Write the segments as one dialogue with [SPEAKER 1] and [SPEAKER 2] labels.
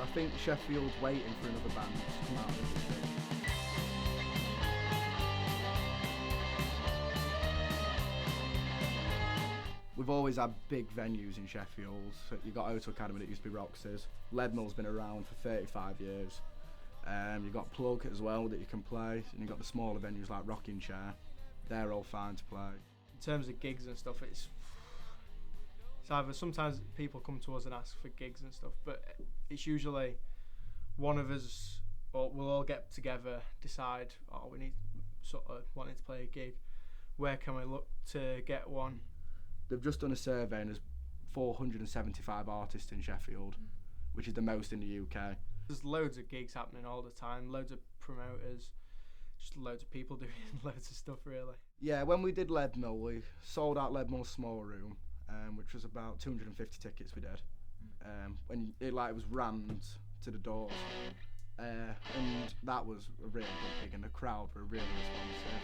[SPEAKER 1] I think Sheffield's waiting for another band to come out of the industry. We've always had big venues in Sheffield. So you've got Auto Academy that used to be Roxy's. Leadmill's been around for 35 years. You've got Plug as well that you can play, and you've got the smaller venues like Rocking Chair. They're all fine to play.
[SPEAKER 2] In terms of gigs and stuff, it's either sometimes people come to us and ask for gigs and stuff, but it's usually one of us, or we'll all get together, decide, oh, we need sort of wanting to play a gig. Where can we look to get one?
[SPEAKER 1] They've just done a survey and there's 475 artists in Sheffield, which is the most in the UK.
[SPEAKER 2] There's loads of gigs happening all the time, loads of promoters, just loads of people doing loads of stuff really.
[SPEAKER 1] Yeah, when we did Leadmill, we sold out Leadmill's small room, which was about 250 tickets we did. When it was rammed to the doors. And that was a really good gig and the crowd were really responsive.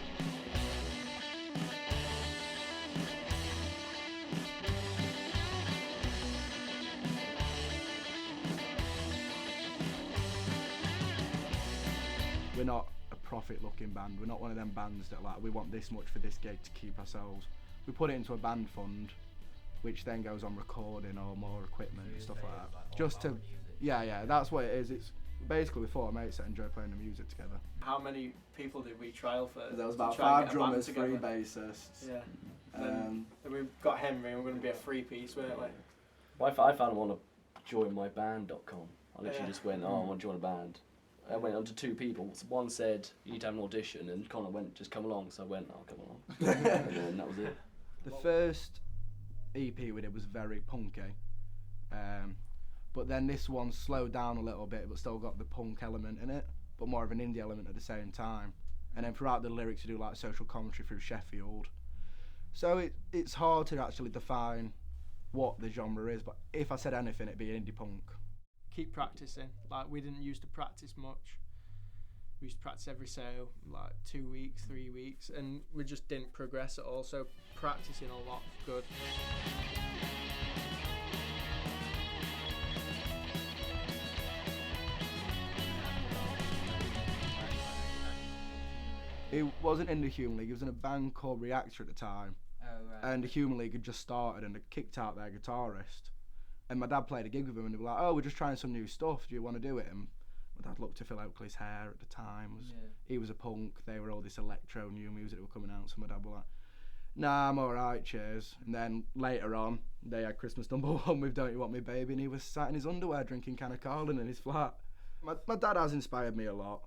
[SPEAKER 1] We're not a profit-looking band. We're not one of them bands that we want this much for this gig to keep ourselves. We put it into a band fund, which then goes on recording or more equipment and stuff like that. Just to, yeah, that's what it is. It's basically four mates that enjoy playing the music together.
[SPEAKER 2] How many people did we trial for?
[SPEAKER 1] There was about 5 drummers, 3 bassists.
[SPEAKER 2] Yeah. Then we've got Henry, and we're going to be a 3-piece, weren't we?
[SPEAKER 3] Well, I found one on joinmyband.com. I literally just went, oh, I want to join a band. I went on to 2 people. One said, you need to have an audition, and Connor went, just come along. So I went, oh, come along. And then that was it.
[SPEAKER 1] The first EP we did was very punky. But then this one slowed down a little bit, but still got the punk element in it, but more of an indie element at the same time. And then throughout the lyrics, you do like social commentary through Sheffield. So it's hard to actually define what the genre is, but if I said anything, it'd be indie punk.
[SPEAKER 2] Keep practicing. We didn't used to practice much. We used to practice every so 2 weeks, 3 weeks, and we just didn't progress at all. So practicing a lot is good.
[SPEAKER 1] He wasn't in the Human League. He was in a band called Reactor at the time.
[SPEAKER 4] Oh, right.
[SPEAKER 1] And the Human League had just started and they kicked out their guitarist. And my dad played a gig with him and they were like, oh, we're just trying some new stuff. Do you want to do it? And my dad looked to Phil Oakley's hair at the time. He was a punk. They were all this electro new music that were coming out. So my dad was like, nah, I'm all right, cheers. And then later on, they had Christmas #1 with Don't You Want Me Baby, and he was sat in his underwear drinking Can of Carlin in his flat. My dad has inspired me a lot.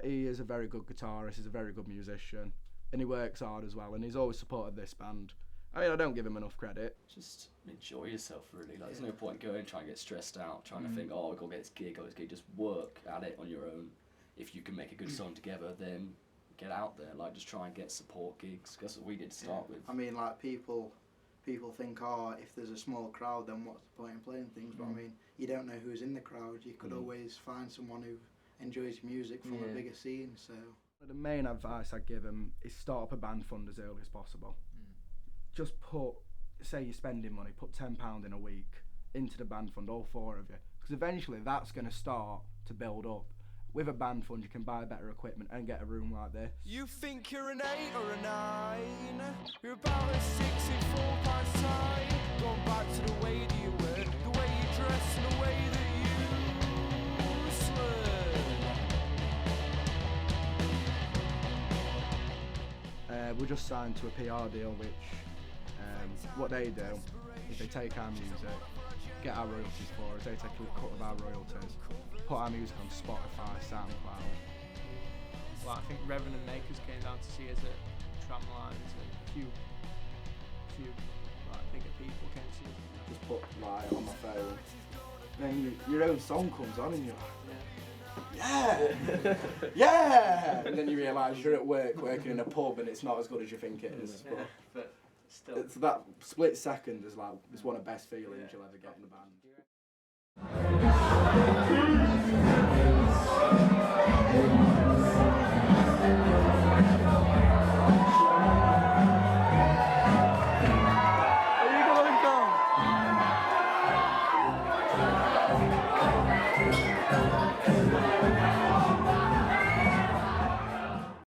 [SPEAKER 1] He is a very good guitarist, he's a very good musician, and he works hard as well, and he's always supported this band. I mean, I don't give him enough credit.
[SPEAKER 3] Just enjoy yourself, really. There's no point going trying to get stressed out, trying to think, oh, we've got to get this gig or this gig. Just work at it on your own. If you can make a good song together, then get out there. Just try and get support gigs. That's what we did to start with.
[SPEAKER 5] I mean, people think, oh, if there's a small crowd, then what's the point in playing things? But I mean, you don't know who's in the crowd. You could always find someone who enjoys music from a bigger scene. So
[SPEAKER 1] the main advice I'd give him is start up a band fund as early as possible. Just say you're spending money, put £10 in a week into the band fund, all 4 of you, because eventually that's going to start to build up. With a band fund, you can buy better equipment and get a room like this.
[SPEAKER 6] You think you're an 8 or a 9? You're about a 6 in 4 pints time. Going back to the way that you wear, the way you dress, and the way that you slur.
[SPEAKER 1] We're just signed to a PR deal, which what they do is they take our music, get our royalties for us, they take a cut of our royalties, put our music on Spotify, SoundCloud.
[SPEAKER 2] I think Reverend and Makers came down to see us at Tramlines, and a few bigger people came to see us.
[SPEAKER 1] Just put on my phone, then your own song comes on and you're like, yeah! And then you realise you're at work, working in a pub, and it's not as good as you think it is.
[SPEAKER 2] But still.
[SPEAKER 1] It's that split second is it's one of the best feelings you'll ever get in a band.